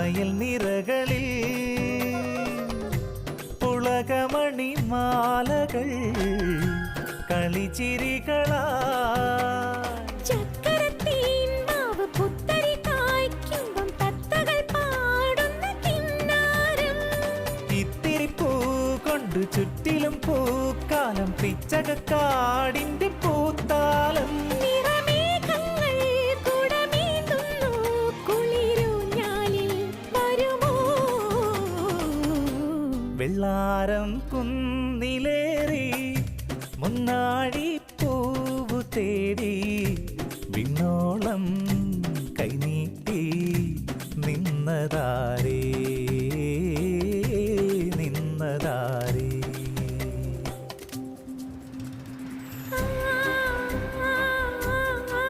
അയൽ നിറകളിൽ പുളകമണിമാലകൾ കളിച്ചിരികളാ ചുറ്റിലും പൂക്കാലം പിച്ചകക്കാടിന്റെ പൂത്താലം വെള്ളാരം കുന്നിലേറി മുന്നാഴി പൂവു തേടി വിണ്ണോളം കൈനീട്ടി നിന്നതാരേ